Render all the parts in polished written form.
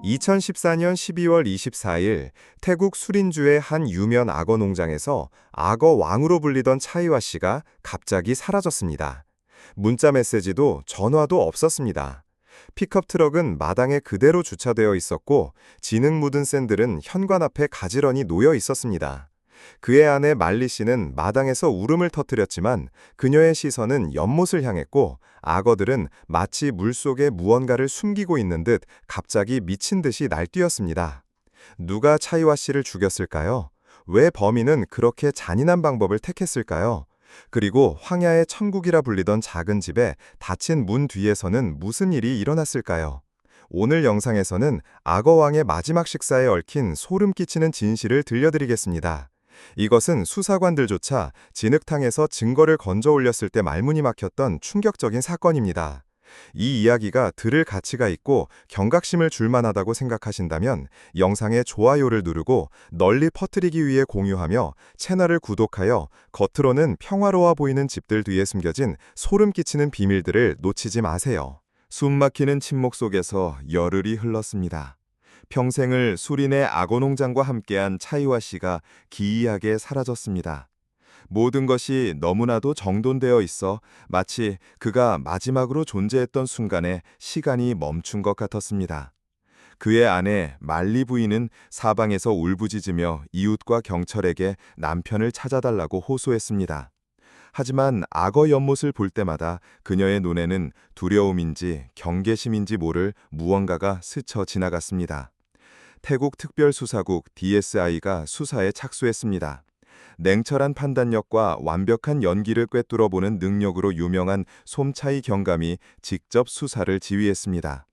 2014년 12월 24일 태국 수린주의 한 유면 악어 농장에서 악어 왕으로 불리던 차이와 씨가 갑자기 사라졌습니다. 문자 메시지도 전화도 없었습니다. 픽업 트럭은 마당에 그대로 주차되어 있었고 진흙 묻은 샌들은 현관 앞에 가지런히 놓여 있었습니다. 그의 아내 말리 씨는 마당에서 울음을 터뜨렸지만 그녀의 시선은 연못을 향했고 악어들은 마치 물속에 무언가를 숨기고 있는 듯 갑자기 미친 듯이 날뛰었습니다. 누가 차이와 씨를 죽였을까요? 왜 범인은 그렇게 잔인한 방법을 택했을까요? 그리고 황야의 천국이라 불리던 작은 집에 닫힌 문 뒤에서는 무슨 일이 일어났을까요? 오늘 영상에서는 악어왕의 마지막 식사에 얽힌 소름 끼치는 진실을 들려드리겠습니다. 이것은 수사관들조차 진흙탕에서 증거를 건져 올렸을 때 말문이 막혔던 충격적인 사건입니다. 이 이야기가 들을 가치가 있고 경각심을 줄 만하다고 생각하신다면 영상의 좋아요를 누르고 널리 퍼뜨리기 위해 공유하며 채널을 구독하여 겉으로는 평화로워 보이는 집들 뒤에 숨겨진 소름 끼치는 비밀들을 놓치지 마세요. 숨막히는 침묵 속에서 열흘이 흘렀습니다. 평생을 수린의 악어 농장과 함께한 차이와 씨가 기이하게 사라졌습니다. 모든 것이 너무나도 정돈되어 있어 마치 그가 마지막으로 존재했던 순간에 시간이 멈춘 것 같았습니다. 그의 아내 말리 부인은 사방에서 울부짖으며 이웃과 경찰에게 남편을 찾아달라고 호소했습니다. 하지만 악어 연못을 볼 때마다 그녀의 눈에는 두려움인지 경계심인지 모를 무언가가 스쳐 지나갔습니다. 태국 특별수사국 DSI가 수사에 착수했습니다. 냉철한 판단력과 완벽한 연기를 꿰뚫어보는 능력으로 유명한 솜차이 경감이 직접 수사를 지휘했습니다.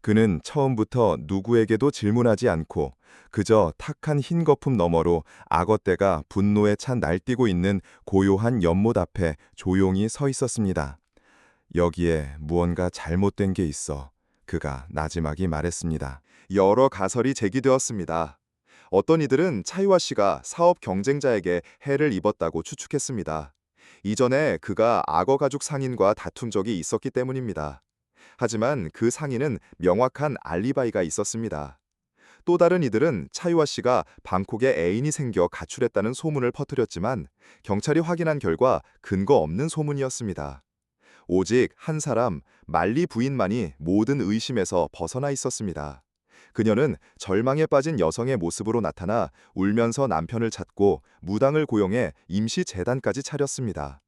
그는 처음부터 누구에게도 질문하지 않고 그저 탁한 흰 거품 너머로 악어떼가 분노에 찬 날뛰고 있는 고요한 연못 앞에 조용히 서 있었습니다. 여기에 무언가 잘못된 게 있어. 그가 나지막이 말했습니다. 여러 가설이 제기되었습니다. 어떤 이들은 차이와 씨가 사업 경쟁자에게 해를 입었다고 추측했습니다. 이전에 그가 악어 가죽 상인과 다툰 적이 있었기 때문입니다. 하지만 그 상인은 명확한 알리바이가 있었습니다. 또 다른 이들은 차이와 씨가 방콕에 애인이 생겨 가출했다는 소문을 퍼뜨렸지만 경찰이 확인한 결과 근거 없는 소문이었습니다. 오직 한 사람, 말리 부인만이 모든 의심에서 벗어나 있었습니다. 그녀는 절망에 빠진 여성의 모습으로 나타나 울면서 남편을 찾고 무당을 고용해 임시 재단까지 차렸습니다.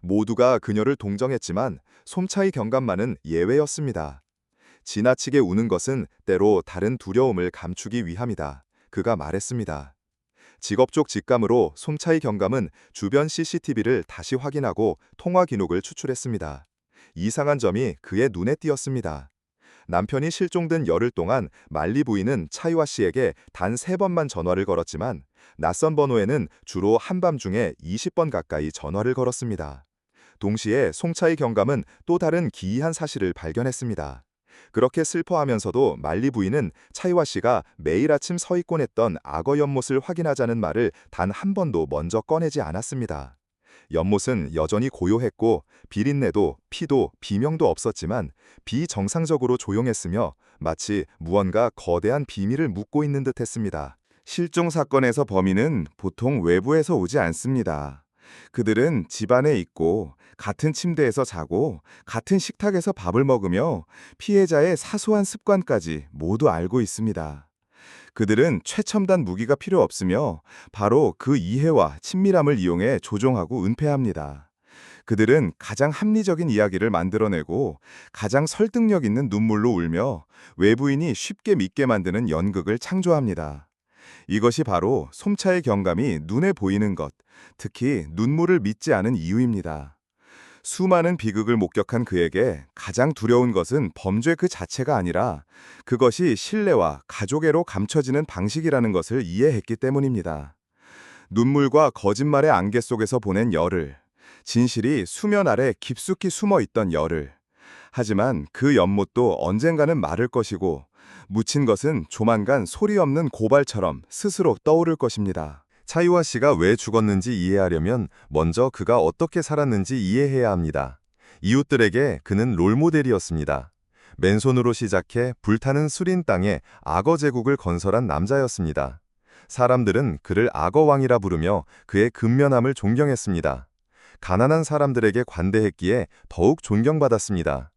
모두가 그녀를 동정했지만 솜차이 경감만은 예외였습니다. 지나치게 우는 것은 때로 다른 두려움을 감추기 위함이다. 그가 말했습니다. 직업적 직감으로 솜차이 경감은 주변 CCTV를 다시 확인하고 통화 기록을 추출했습니다. 이상한 점이 그의 눈에 띄었습니다. 남편이 실종된 열흘 동안 말리 부인은 차이와 씨에게 단 3번만 전화를 걸었지만 낯선 번호에는 주로 한밤중에 20번 가까이 전화를 걸었습니다. 동시에 송차이 경감은 또 다른 기이한 사실을 발견했습니다. 그렇게 슬퍼하면서도 말리 부인은 차이와 씨가 매일 아침 서 있곤 했던 악어 연못을 확인하자는 말을 단 한 번도 먼저 꺼내지 않았습니다. 연못은 여전히 고요했고 비린내도 피도 비명도 없었지만 비정상적으로 조용했으며 마치 무언가 거대한 비밀을 묻고 있는 듯했습니다. 실종 사건에서 범인은 보통 외부에서 오지 않습니다. 그들은 집안에 있고 같은 침대에서 자고 같은 식탁에서 밥을 먹으며 피해자의 사소한 습관까지 모두 알고 있습니다. 그들은 최첨단 무기가 필요 없으며 바로 그 이해와 친밀함을 이용해 조종하고 은폐합니다. 그들은 가장 합리적인 이야기를 만들어내고 가장 설득력 있는 눈물로 울며 외부인이 쉽게 믿게 만드는 연극을 창조합니다. 이것이 바로 솜차의 경감이 눈에 보이는 것, 특히 눈물을 믿지 않은 이유입니다. 수많은 비극을 목격한 그에게 가장 두려운 것은 범죄 그 자체가 아니라 그것이 신뢰와 가족애로 감춰지는 방식이라는 것을 이해했기 때문입니다. 눈물과 거짓말의 안개 속에서 보낸 열흘, 진실이 수면 아래 깊숙이 숨어 있던 열흘. 하지만 그 연못도 언젠가는 마를 것이고 묻힌 것은 조만간 소리 없는 고발처럼 스스로 떠오를 것입니다. 차이와 씨가 왜 죽었는지 이해하려면 먼저 그가 어떻게 살았는지 이해해야 합니다. 이웃들에게 그는 롤모델이었습니다. 맨손으로 시작해 불타는 수린 땅에 악어 제국을 건설한 남자였습니다. 사람들은 그를 악어왕이라 부르며 그의 근면함을 존경했습니다. 가난한 사람들에게 관대했기에 더욱 존경받았습니다.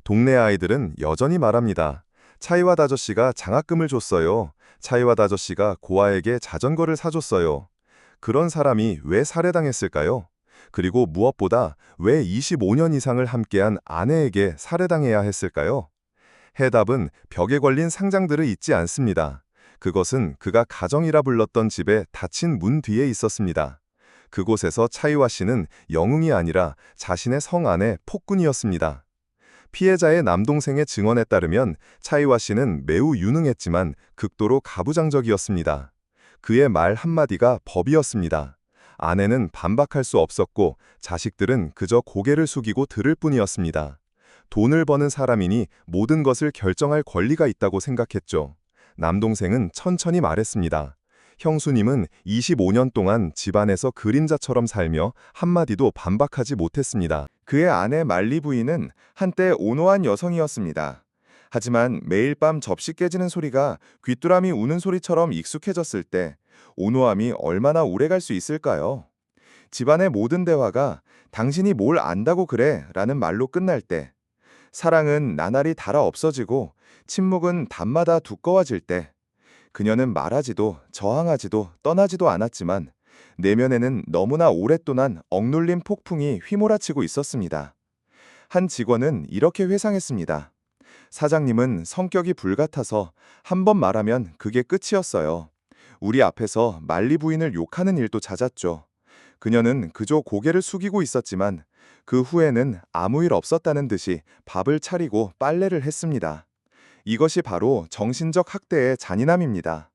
동네 아이들은 여전히 말합니다. 차이와 아저씨가 장학금을 줬어요. 차이와 아저씨가 고아에게 자전거를 사줬어요. 그런 사람이 왜 살해당했을까요? 그리고 무엇보다 왜 25년 이상을 함께한 아내에게 살해당해야 했을까요? 해답은 벽에 걸린 상장들을 잊지 않습니다. 그것은 그가 가정이라 불렀던 집의 닫힌 문 뒤에 있었습니다. 그곳에서 차이와 씨는 영웅이 아니라 자신의 성 안의 폭군이었습니다. 피해자의 남동생의 증언에 따르면 차이와 씨는 매우 유능했지만 극도로 가부장적이었습니다. 그의 말 한마디가 법이었습니다. 아내는 반박할 수 없었고 자식들은 그저 고개를 숙이고 들을 뿐이었습니다. 돈을 버는 사람이니 모든 것을 결정할 권리가 있다고 생각했죠. 남동생은 천천히 말했습니다. 형수님은 25년 동안 집안에서 그림자처럼 살며 한마디도 반박하지 못했습니다. 그의 아내 말리 부인은 한때 온화한 여성이었습니다. 하지만 매일 밤 접시 깨지는 소리가 귀뚜라미 우는 소리처럼 익숙해졌을 때 온화함이 얼마나 오래 갈 수 있을까요? 집안의 모든 대화가 당신이 뭘 안다고 그래 라는 말로 끝날 때, 사랑은 나날이 닳아 없어지고 침묵은 밤마다 두꺼워질 때, 그녀는 말하지도 저항하지도 떠나지도 않았지만 내면에는 너무나 오랫동안 억눌린 폭풍이 휘몰아치고 있었습니다. 한 직원은 이렇게 회상했습니다. 사장님은 성격이 불같아서 한 번 말하면 그게 끝이었어요. 우리 앞에서 말리 부인을 욕하는 일도 잦았죠. 그녀는 그저 고개를 숙이고 있었지만 그 후에는 아무 일 없었다는 듯이 밥을 차리고 빨래를 했습니다. 이것이 바로 정신적 학대의 잔인함입니다.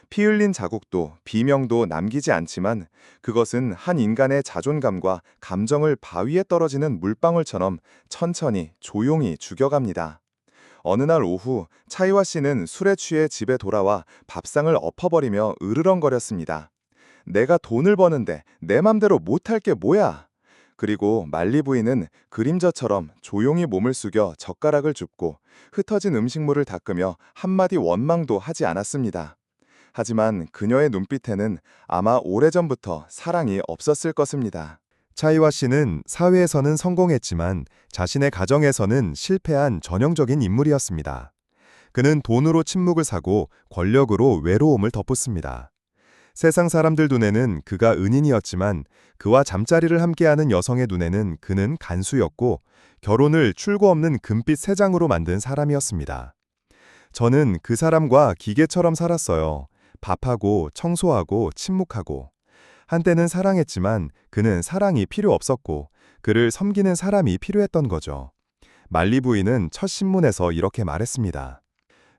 피 흘린 자국도 비명도 남기지 않지만 그것은 한 인간의 자존감과 감정을 바위에 떨어지는 물방울처럼 천천히 조용히 죽여갑니다. 어느 날 오후 차이와 씨는 술에 취해 집에 돌아와 밥상을 엎어버리며 으르렁거렸습니다. 내가 돈을 버는데 내 맘대로 못할 게 뭐야? 그리고 말리 부인은 그림자처럼 조용히 몸을 숙여 젓가락을 줍고 흩어진 음식물을 닦으며 한마디 원망도 하지 않았습니다. 하지만 그녀의 눈빛에는 아마 오래전부터 사랑이 없었을 것입니다. 차이와 씨는 사회에서는 성공했지만 자신의 가정에서는 실패한 전형적인 인물이었습니다. 그는 돈으로 침묵을 사고 권력으로 외로움을 덮었습니다. 세상 사람들 눈에는 그가 은인이었지만 그와 잠자리를 함께하는 여성의 눈에는 그는 간수였고 결혼을 출구 없는 금빛 새 장으로 만든 사람이었습니다. 저는 그 사람과 기계처럼 살았어요. 밥하고 청소하고 침묵하고. 한때는 사랑했지만 그는 사랑이 필요 없었고 그를 섬기는 사람이 필요했던 거죠. 말리 부인은 첫 신문에서 이렇게 말했습니다.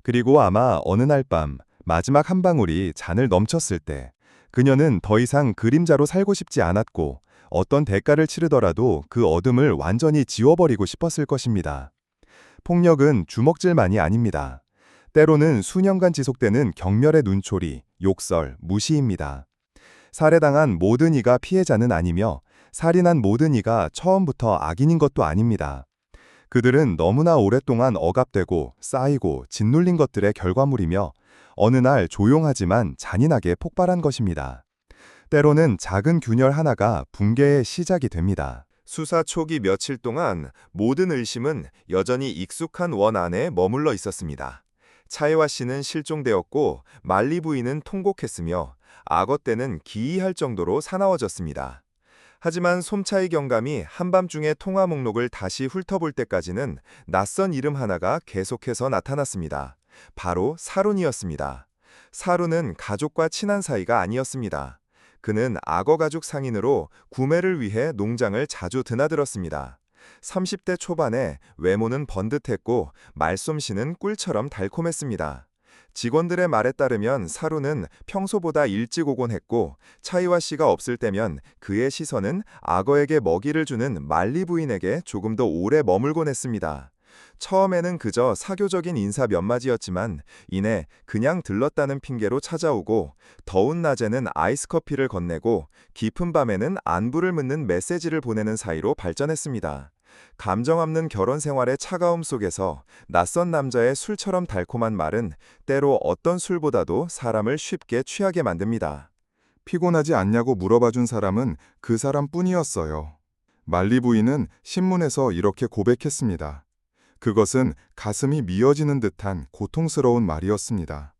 그리고 아마 어느 날 밤 마지막 한 방울이 잔을 넘쳤을 때 그녀는 더 이상 그림자로 살고 싶지 않았고 어떤 대가를 치르더라도 그 어둠을 완전히 지워버리고 싶었을 것입니다. 폭력은 주먹질만이 아닙니다. 때로는 수년간 지속되는 경멸의 눈초리, 욕설, 무시입니다. 살해당한 모든 이가 피해자는 아니며 살인한 모든 이가 처음부터 악인인 것도 아닙니다. 그들은 너무나 오랫동안 억압되고 쌓이고 짓눌린 것들의 결과물이며 어느 날 조용하지만 잔인하게 폭발한 것입니다. 때로는 작은 균열 하나가 붕괴의 시작이 됩니다. 수사 초기 며칠 동안 모든 의심은 여전히 익숙한 원 안에 머물러 있었습니다. 차이와 씨는 실종되었고 말리 부인은 통곡했으며 악어 떼는 기이할 정도로 사나워졌습니다. 하지만 솜차이 경감이 한밤중에 통화 목록을 다시 훑어볼 때까지는 낯선 이름 하나가 계속해서 나타났습니다. 바로 사룬이었습니다. 사룬은 가족과 친한 사이가 아니었습니다. 그는 악어 가죽 상인으로 구매를 위해 농장을 자주 드나들었습니다. 30대 초반에 외모는 번듯했고 말솜씨는 꿀처럼 달콤했습니다. 직원들의 말에 따르면 사루는 평소보다 일찍 오곤 했고 차이와 씨가 없을 때면 그의 시선은 악어에게 먹이를 주는 말리 부인에게 조금 더 오래 머물곤 했습니다. 처음에는 그저 사교적인 인사 몇 마디였지만 이내 그냥 들렀다는 핑계로 찾아오고 더운 낮에는 아이스 커피를 건네고 깊은 밤에는 안부를 묻는 메시지를 보내는 사이로 발전했습니다. 감정 없는 결혼 생활의 차가움 속에서 낯선 남자의 술처럼 달콤한 말은 때로 어떤 술보다도 사람을 쉽게 취하게 만듭니다. 피곤하지 않냐고 물어봐준 사람은 그 사람뿐이었어요. 말리 부인은 신문에서 이렇게 고백했습니다. 그것은 가슴이 미어지는 듯한 고통스러운 말이었습니다.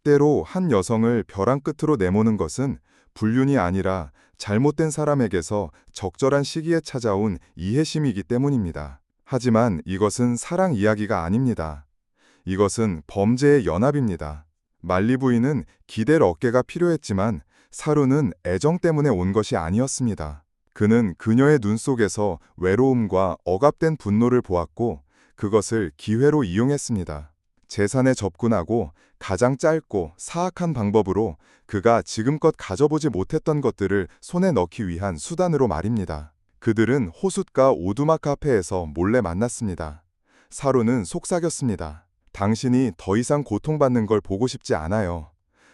때로 한 여성을 벼랑 끝으로 내모는 것은 불륜이 아니라 잘못된 사람에게서 적절한 시기에 찾아온 이해심이기 때문입니다. 하지만 이것은 사랑 이야기가 아닙니다. 이것은 범죄의 연합입니다. 말리 부인은 기댈 어깨가 필요했지만 사루는 애정 때문에 온 것이 아니었습니다. 그는 그녀의 눈 속에서 외로움과 억압된 분노를 보았고 그것을 기회로 이용했습니다. 재산에 접근하고 가장 짧고 사악한 방법으로 그가 지금껏 가져보지 못했던 것들을 손에 넣기 위한 수단으로 말입니다. 그들은 호숫가 오두막 카페에서 몰래 만났습니다. 사루는 속삭였습니다. 당신이 더 이상 고통받는 걸 보고 싶지 않아요.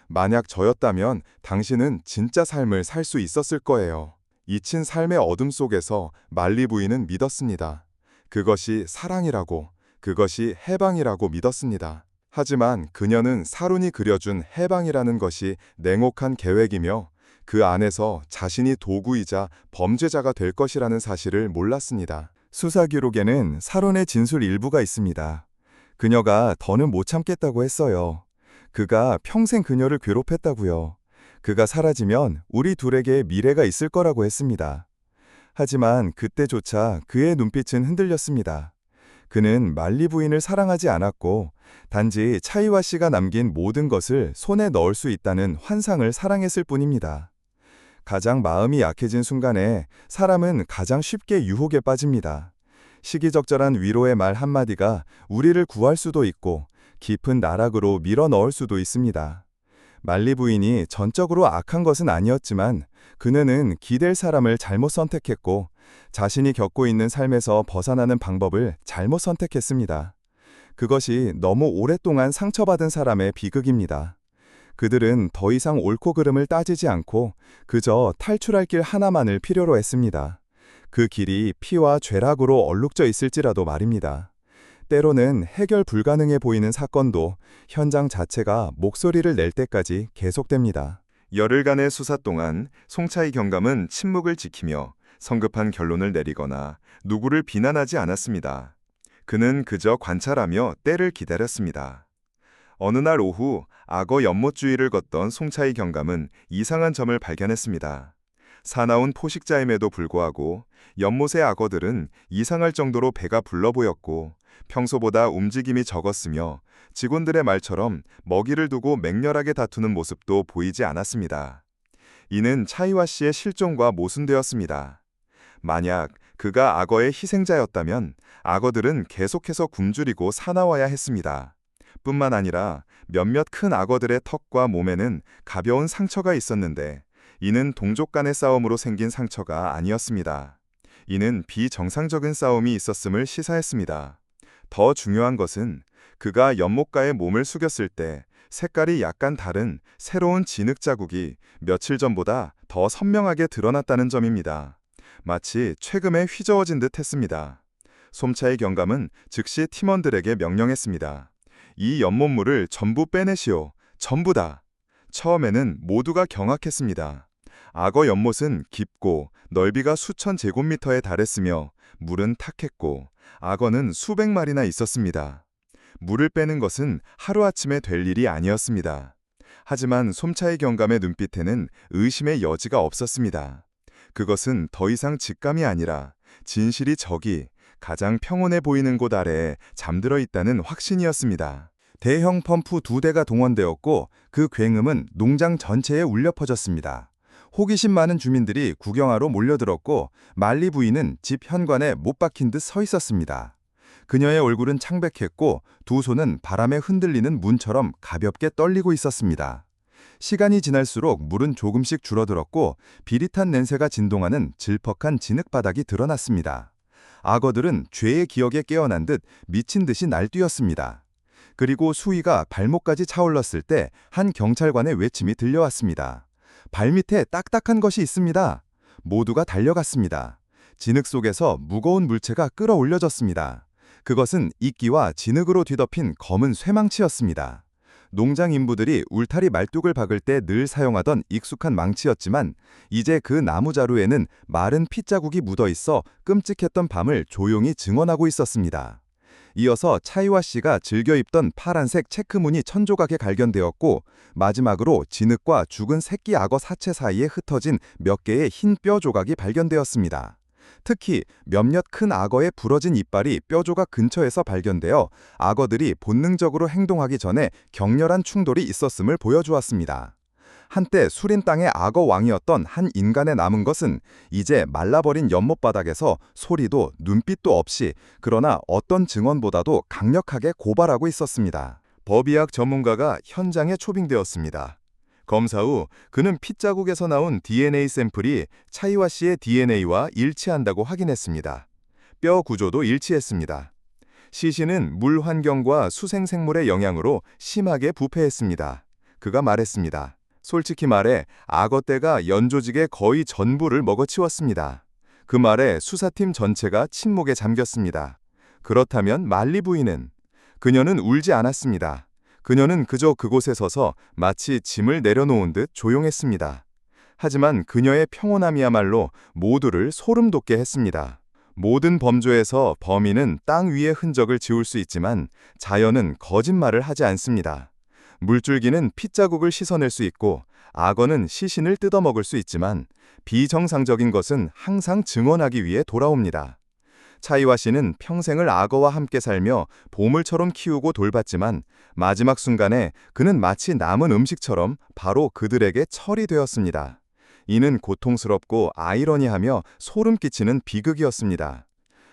만약 저였다면 당신은 진짜 삶을 살 수 있었을 거예요. 잊힌 삶의 어둠 속에서 말리 부인은 믿었습니다. 그것이 사랑이라고, 그것이 해방이라고 믿었습니다. 하지만 그녀는 사룬이 그려준 해방이라는 것이 냉혹한 계획이며 그 안에서 자신이 도구이자 범죄자가 될 것이라는 사실을 몰랐습니다. 수사 기록에는 사룬의 진술 일부가 있습니다. 그녀가 더는 못 참겠다고 했어요. 그가 평생 그녀를 괴롭혔다고요. 그가 사라지면 우리 둘에게 미래가 있을 거라고 했습니다. 하지만 그때조차 그의 눈빛은 흔들렸습니다. 그는 말리 부인을 사랑하지 않았고 단지 차이와 씨가 남긴 모든 것을 손에 넣을 수 있다는 환상을 사랑했을 뿐입니다. 가장 마음이 약해진 순간에 사람은 가장 쉽게 유혹에 빠집니다. 시기적절한 위로의 말 한마디가 우리를 구할 수도 있고 깊은 나락으로 밀어 넣을 수도 있습니다. 말리 부인이 전적으로 악한 것은 아니었지만 그녀는 기댈 사람을 잘못 선택했고 자신이 겪고 있는 삶에서 벗어나는 방법을 잘못 선택했습니다. 그것이 너무 오랫동안 상처받은 사람의 비극입니다. 그들은 더 이상 옳고 그름을 따지지 않고 그저 탈출할 길 하나만을 필요로 했습니다. 그 길이 피와 죄락으로 얼룩져 있을지라도 말입니다. 때로는 해결 불가능해 보이는 사건도 현장 자체가 목소리를 낼 때까지 계속됩니다. 열흘간의 수사 동안 송차희 경감은 침묵을 지키며 성급한 결론을 내리거나 누구를 비난하지 않았습니다. 그는 그저 관찰하며 때를 기다렸습니다. 어느 날 오후 악어 연못주위를 걷던 송차희 경감은 이상한 점을 발견했습니다. 사나운 포식자임에도 불구하고 연못의 악어들은 이상할 정도로 배가 불러 보였고 평소보다 움직임이 적었으며 직원들의 말처럼 먹이를 두고 맹렬하게 다투는 모습도 보이지 않았습니다. 이는 차이와 씨의 실종과 모순되었습니다. 만약 그가 악어의 희생자였다면 악어들은 계속해서 굶주리고 사나워야 했습니다. 뿐만 아니라 몇몇 큰 악어들의 턱과 몸에는 가벼운 상처가 있었는데 이는 동족 간의 싸움으로 생긴 상처가 아니었습니다. 이는 비정상적인 싸움이 있었음을 시사했습니다. 더 중요한 것은 그가 연못가에 몸을 숙였을 때 색깔이 약간 다른 새로운 진흙 자국이 며칠 전보다 더 선명하게 드러났다는 점입니다. 마치 최근에 휘저어진 듯 했습니다. 솜차의 경감은 즉시 팀원들에게 명령했습니다. 이 연못물을 전부 빼내시오. 전부 다. 처음에는 모두가 경악했습니다. 악어 연못은 깊고 넓이가 수천 제곱미터에 달했으며 물은 탁했고 악어는 수백 마리나 있었습니다. 물을 빼는 것은 하루아침에 될 일이 아니었습니다. 하지만 솜차의 경감의 눈빛에는 의심의 여지가 없었습니다. 그것은 더 이상 직감이 아니라 진실이 저기 가장 평온해 보이는 곳 아래에 잠들어 있다는 확신이었습니다. 대형 펌프 2대가 동원되었고 그 굉음은 농장 전체에 울려 퍼졌습니다. 호기심 많은 주민들이 구경하러 몰려들었고 말리 부인은 집 현관에 못 박힌 듯 서 있었습니다. 그녀의 얼굴은 창백했고 두 손은 바람에 흔들리는 문처럼 가볍게 떨리고 있었습니다. 시간이 지날수록 물은 조금씩 줄어들었고 비릿한 냄새가 진동하는 질퍽한 진흙바닥이 드러났습니다. 악어들은 죄의 기억에 깨어난 듯 미친 듯이 날뛰었습니다. 그리고 수위가 발목까지 차올랐을 때 한 경찰관의 외침이 들려왔습니다. 발밑에 딱딱한 것이 있습니다. 모두가 달려갔습니다. 진흙 속에서 무거운 물체가 끌어올려졌습니다. 그것은 이끼와 진흙으로 뒤덮인 검은 쇠망치였습니다. 농장 인부들이 울타리 말뚝을 박을 때 늘 사용하던 익숙한 망치였지만 이제 그 나무 자루에는 마른 핏자국이 묻어 있어 끔찍했던 밤을 조용히 증언하고 있었습니다. 이어서 차이와 씨가 즐겨 입던 파란색 체크무늬 천조각에 발견되었고 마지막으로 진흙과 죽은 새끼 악어 사체 사이에 흩어진 몇 개의 흰 뼈 조각이 발견되었습니다. 특히 몇몇 큰 악어의 부러진 이빨이 뼈 조각 근처에서 발견되어 악어들이 본능적으로 행동하기 전에 격렬한 충돌이 있었음을 보여주었습니다. 한때 수린 땅의 악어 왕이었던 한 인간의 남은 것은 이제 말라버린 연못바닥에서 소리도 눈빛도 없이 그러나 어떤 증언보다도 강력하게 고발하고 있었습니다. 법의학 전문가가 현장에 초빙되었습니다. 검사 후 그는 핏자국에서 나온 DNA 샘플이 차이와 씨의 DNA와 일치한다고 확인했습니다. 뼈 구조도 일치했습니다. 시신은 물 환경과 수생생물의 영향으로 심하게 부패했습니다. 그가 말했습니다. 솔직히 말해 악어떼가 연조직의 거의 전부를 먹어치웠습니다. 그 말에 수사팀 전체가 침묵에 잠겼습니다. 그렇다면 말리 부인은? 그녀는 울지 않았습니다. 그녀는 그저 그곳에 서서 마치 짐을 내려놓은 듯 조용했습니다. 하지만 그녀의 평온함이야말로 모두를 소름 돋게 했습니다. 모든 범죄에서 범인은 땅 위의 흔적을 지울 수 있지만 자연은 거짓말을 하지 않습니다. 물줄기는 핏자국을 씻어낼 수 있고 악어는 시신을 뜯어먹을 수 있지만 비정상적인 것은 항상 증언하기 위해 돌아옵니다. 차이와 씨는 평생을 악어와 함께 살며 보물처럼 키우고 돌봤지만 마지막 순간에 그는 마치 남은 음식처럼 바로 그들에게 철이 되었습니다. 이는 고통스럽고 아이러니하며 소름 끼치는 비극이었습니다.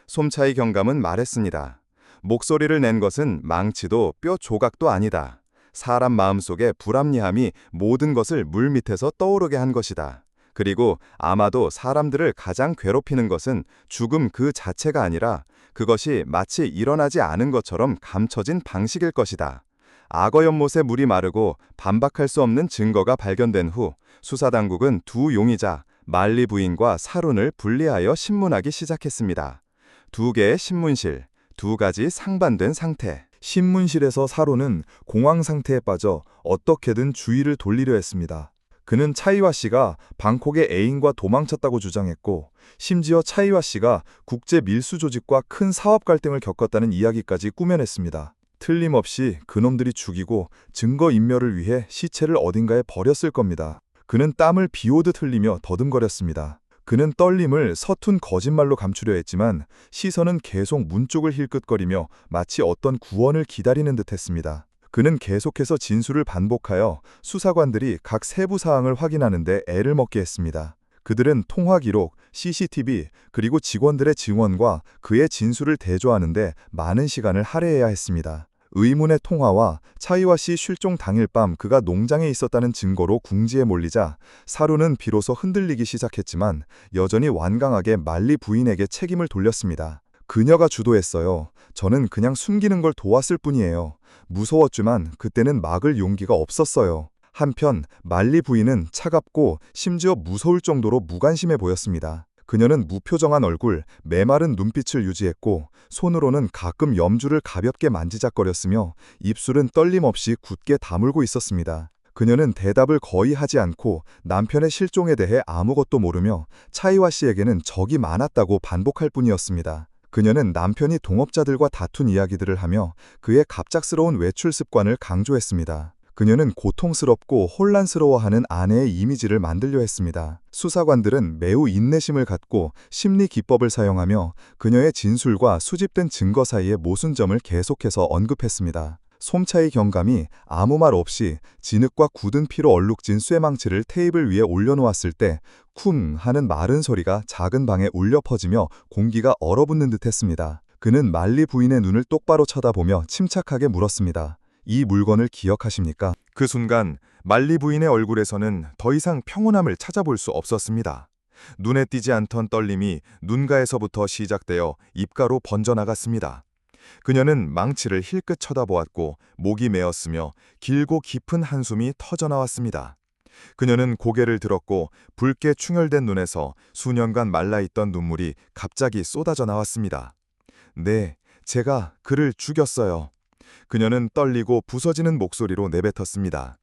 솜차이 경감은 말했습니다. 목소리를 낸 것은 망치도 뼈 조각도 아니다. 사람 마음속의 불합리함이 모든 것을 물밑에서 떠오르게 한 것이다. 그리고 아마도 사람들을 가장 괴롭히는 것은 죽음 그 자체가 아니라 그것이 마치 일어나지 않은 것처럼 감춰진 방식일 것이다. 악어 연못에 물이 마르고 반박할 수 없는 증거가 발견된 후 수사당국은 두 용의자 말리 부인과 사룬을 분리하여 신문하기 시작했습니다. 두 개의 신문실, 두 가지 상반된 상태. 신문실에서 사로는 공황 상태에 빠져 어떻게든 주의를 돌리려 했습니다. 그는 차이와 씨가 방콕의 애인과 도망쳤다고 주장했고 심지어 차이와 씨가 국제 밀수 조직과 큰 사업 갈등을 겪었다는 이야기까지 꾸며냈습니다. 틀림없이 그놈들이 죽이고 증거인멸을 위해 시체를 어딘가에 버렸을 겁니다. 그는 땀을 비오듯 흘리며 더듬거렸습니다. 그는 떨림을 서툰 거짓말로 감추려 했지만 시선은 계속 문 쪽을 힐끗거리며 마치 어떤 구원을 기다리는 듯했습니다. 그는 계속해서 진술을 반복하여 수사관들이 각 세부 사항을 확인하는데 애를 먹게 했습니다. 그들은 통화 기록, CCTV, 그리고 직원들의 증언과 그의 진술을 대조하는데 많은 시간을 할애해야 했습니다. 의문의 통화와 차이와 씨 실종 당일 밤 그가 농장에 있었다는 증거로 궁지에 몰리자 사루는 비로소 흔들리기 시작했지만 여전히 완강하게 말리 부인에게 책임을 돌렸습니다. 그녀가 주도했어요. 저는 그냥 숨기는 걸 도왔을 뿐이에요. 무서웠지만 그때는 막을 용기가 없었어요. 한편 말리 부인은 차갑고 심지어 무서울 정도로 무관심해 보였습니다. 그녀는 무표정한 얼굴, 메마른 눈빛을 유지했고 손으로는 가끔 염주를 가볍게 만지작거렸으며 입술은 떨림 없이 굳게 다물고 있었습니다. 그녀는 대답을 거의 하지 않고 남편의 실종에 대해 아무것도 모르며 차이와 씨에게는 적이 많았다고 반복할 뿐이었습니다. 그녀는 남편이 동업자들과 다툰 이야기들을 하며 그의 갑작스러운 외출 습관을 강조했습니다. 그녀는 고통스럽고 혼란스러워하는 아내의 이미지를 만들려 했습니다. 수사관들은 매우 인내심을 갖고 심리 기법을 사용하며 그녀의 진술과 수집된 증거 사이의 모순점을 계속해서 언급했습니다. 솜차이 경감이 아무 말 없이 진흙과 굳은 피로 얼룩진 쇠망치를 테이블 위에 올려놓았을 때 쿵 하는 마른 소리가 작은 방에 울려 퍼지며 공기가 얼어붙는 듯했습니다. 그는 말리 부인의 눈을 똑바로 쳐다보며 침착하게 물었습니다. 이 물건을 기억하십니까? 그 순간 말리 부인의 얼굴에서는 더 이상 평온함을 찾아볼 수 없었습니다. 눈에 띄지 않던 떨림이 눈가에서부터 시작되어 입가로 번져나갔습니다. 그녀는 망치를 힐끗 쳐다보았고 목이 메었으며 길고 깊은 한숨이 터져나왔습니다. 그녀는 고개를 들었고 붉게 충혈된 눈에서 수년간 말라있던 눈물이 갑자기 쏟아져 나왔습니다. 네, 제가 그를 죽였어요. 그녀는 떨리고 부서지는 목소리로 내뱉었습니다.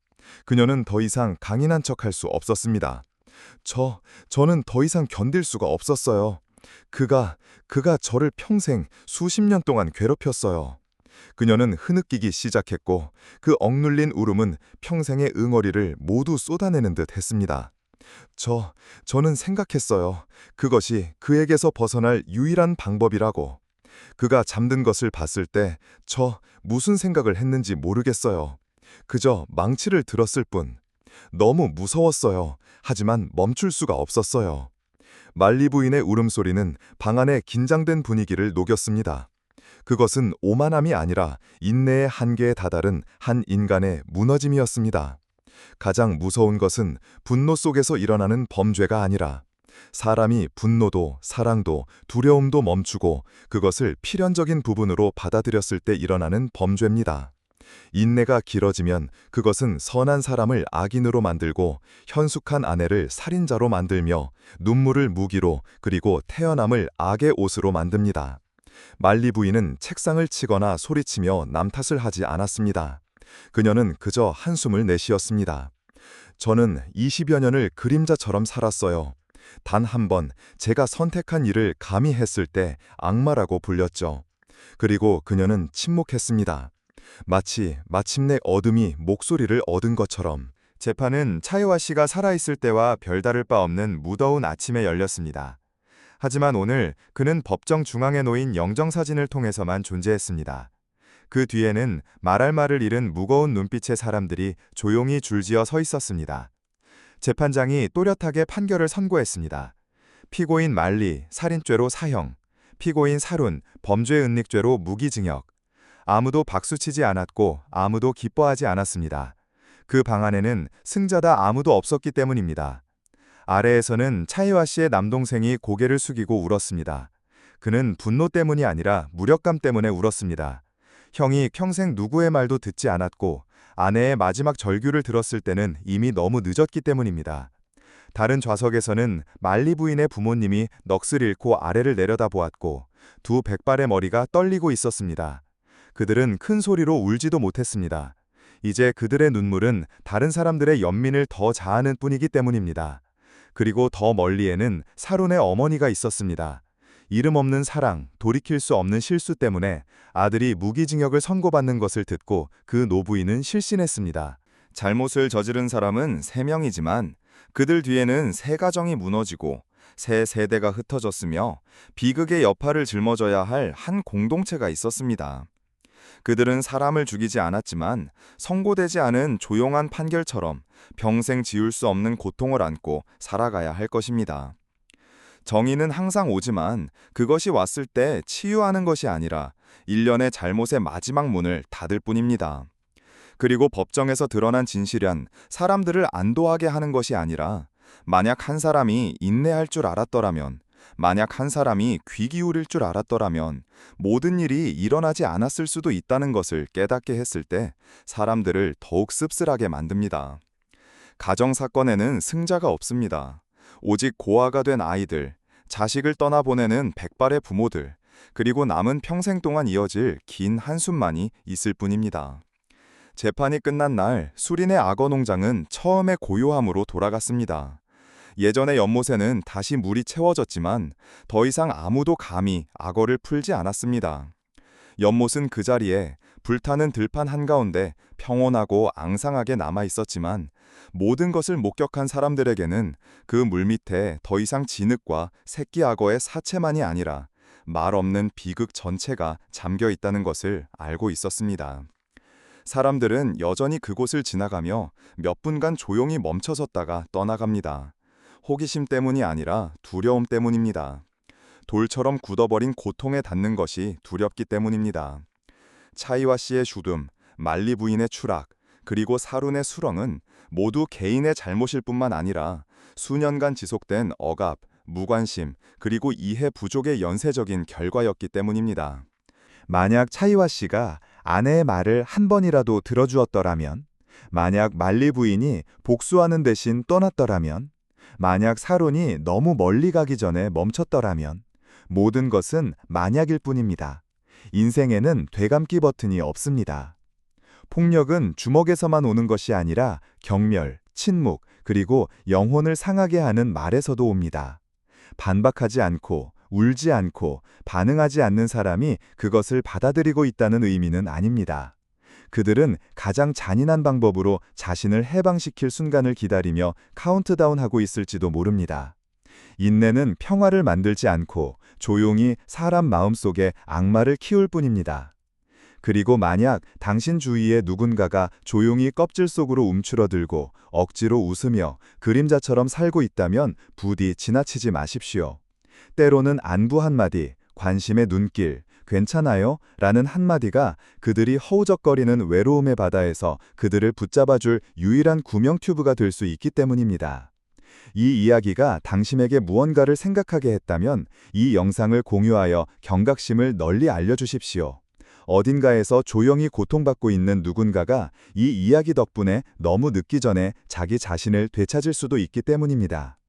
그녀는 더 이상 강인한 척할 수 없었습니다. 저는 더 이상 견딜 수가 없었어요. 그가 저를 평생 수십 년 동안 괴롭혔어요. 그녀는 흐느끼기 시작했고 그 억눌린 울음은 평생의 응어리를 모두 쏟아내는 듯 했습니다. 저는 생각했어요. 그것이 그에게서 벗어날 유일한 방법이라고. 그가 잠든 것을 봤을 때 무슨 생각을 했는지 모르겠어요. 그저 망치를 들었을 뿐. 너무 무서웠어요. 하지만 멈출 수가 없었어요. 말리 부인의 울음소리는 방 안의 긴장된 분위기를 녹였습니다. 그것은 오만함이 아니라 인내의 한계에 다다른 한 인간의 무너짐이었습니다. 가장 무서운 것은 분노 속에서 일어나는 범죄가 아니라 사람이 분노도 사랑도 두려움도 멈추고 그것을 필연적인 부분으로 받아들였을 때 일어나는 범죄입니다. 인내가 길어지면 그것은 선한 사람을 악인으로 만들고 현숙한 아내를 살인자로 만들며 눈물을 무기로 그리고 태어남을 악의 옷으로 만듭니다. 말리 부인은 책상을 치거나 소리치며 남 탓을 하지 않았습니다. 그녀는 그저 한숨을 내쉬었습니다. 저는 20여 년을 그림자처럼 살았어요. 단 한 번 제가 선택한 일을 감히 했을 때 악마라고 불렸죠. 그리고 그녀는 침묵했습니다. 마치 마침내 어둠이 목소리를 얻은 것처럼. 재판은 차이와 씨가 살아있을 때와 별다를 바 없는 무더운 아침에 열렸습니다. 하지만 오늘 그는 법정 중앙에 놓인 영정사진을 통해서만 존재했습니다. 그 뒤에는 말할 말을 잃은 무거운 눈빛의 사람들이 조용히 줄지어 서 있었습니다. 재판장이 또렷하게 판결을 선고했습니다. 피고인 말리, 살인죄로 사형, 피고인 사룬, 범죄은닉죄로 무기징역. 아무도 박수치지 않았고 아무도 기뻐하지 않았습니다. 그 방 안에는 승자다 아무도 없었기 때문입니다. 아래에서는 차이와 씨의 남동생이 고개를 숙이고 울었습니다. 그는 분노 때문이 아니라 무력감 때문에 울었습니다. 형이 평생 누구의 말도 듣지 않았고 아내의 마지막 절규를 들었을 때는 이미 너무 늦었기 때문입니다. 다른 좌석에서는 말리 부인의 부모님이 넋을 잃고 아래를 내려다보았고 두 백발의 머리가 떨리고 있었습니다. 그들은 큰 소리로 울지도 못했습니다. 이제 그들의 눈물은 다른 사람들의 연민을 더 자아는 뿐이기 때문입니다. 그리고 더 멀리에는 사론의 어머니가 있었습니다. 이름 없는 사랑, 돌이킬 수 없는 실수 때문에 아들이 무기징역을 선고받는 것을 듣고 그 노부인은 실신했습니다. 잘못을 저지른 사람은 3명이지만 그들 뒤에는 3가정이 무너지고 3세대가 흩어졌으며 비극의 여파를 짊어져야 할 한 공동체가 있었습니다. 그들은 사람을 죽이지 않았지만 선고되지 않은 조용한 판결처럼 평생 지울 수 없는 고통을 안고 살아가야 할 것입니다. 정의는 항상 오지만 그것이 왔을 때 치유하는 것이 아니라 일련의 잘못의 마지막 문을 닫을 뿐입니다. 그리고 법정에서 드러난 진실은 사람들을 안도하게 하는 것이 아니라 만약 한 사람이 인내할 줄 알았더라면, 만약 한 사람이 귀 기울일 줄 알았더라면 모든 일이 일어나지 않았을 수도 있다는 것을 깨닫게 했을 때 사람들을 더욱 씁쓸하게 만듭니다. 가정사건에는 승자가 없습니다. 오직 고아가 된 아이들, 자식을 떠나보내는 백발의 부모들, 그리고 남은 평생 동안 이어질 긴 한숨만이 있을 뿐입니다. 재판이 끝난 날 수린의 악어 농장은 처음의 고요함으로 돌아갔습니다. 예전의 연못에는 다시 물이 채워졌지만 더 이상 아무도 감히 악어를 풀지 않았습니다. 연못은 그 자리에 불타는 들판 한가운데 평온하고 앙상하게 남아 있었지만 모든 것을 목격한 사람들에게는 그 물밑에 더 이상 진흙과 새끼 악어의 사체만이 아니라 말 없는 비극 전체가 잠겨 있다는 것을 알고 있었습니다. 사람들은 여전히 그곳을 지나가며 몇 분간 조용히 멈춰섰다가 떠나갑니다. 호기심 때문이 아니라 두려움 때문입니다. 돌처럼 굳어버린 고통에 닿는 것이 두렵기 때문입니다. 차이와 씨의 죽음, 말리 부인의 추락, 그리고 사룬의 수렁은 모두 개인의 잘못일 뿐만 아니라 수년간 지속된 억압, 무관심, 그리고 이해 부족의 연쇄적인 결과였기 때문입니다. 만약 차이와 씨가 아내의 말을 한 번이라도 들어주었더라면 만약 말리 부인이 복수하는 대신 떠났더라면, 만약 사론이 너무 멀리 가기 전에 멈췄더라면, 모든 것은 만약일 뿐입니다. 인생에는 되감기 버튼이 없습니다. 폭력은 주먹에서만 오는 것이 아니라 경멸, 침묵, 그리고 영혼을 상하게 하는 말에서도 옵니다. 반박하지 않고, 울지 않고, 반응하지 않는 사람이 그것을 받아들이고 있다는 의미는 아닙니다. 그들은 가장 잔인한 방법으로 자신을 해방시킬 순간을 기다리며 카운트다운하고 있을지도 모릅니다. 인내는 평화를 만들지 않고 조용히 사람 마음속에 악마를 키울 뿐입니다. 그리고 만약 당신 주위에 누군가가 조용히 껍질 속으로 움츠러들고 억지로 웃으며 그림자처럼 살고 있다면 부디 지나치지 마십시오. 때로는 안부 한마디, 관심의 눈길, 괜찮아요? 라는 한마디가 그들이 허우적거리는 외로움의 바다에서 그들을 붙잡아줄 유일한 구명 튜브가 될 수 있기 때문입니다. 이 이야기가 당신에게 무언가를 생각하게 했다면 이 영상을 공유하여 경각심을 널리 알려주십시오. 어딘가에서 조용히 고통받고 있는 누군가가 이 이야기 덕분에 너무 늦기 전에 자기 자신을 되찾을 수도 있기 때문입니다.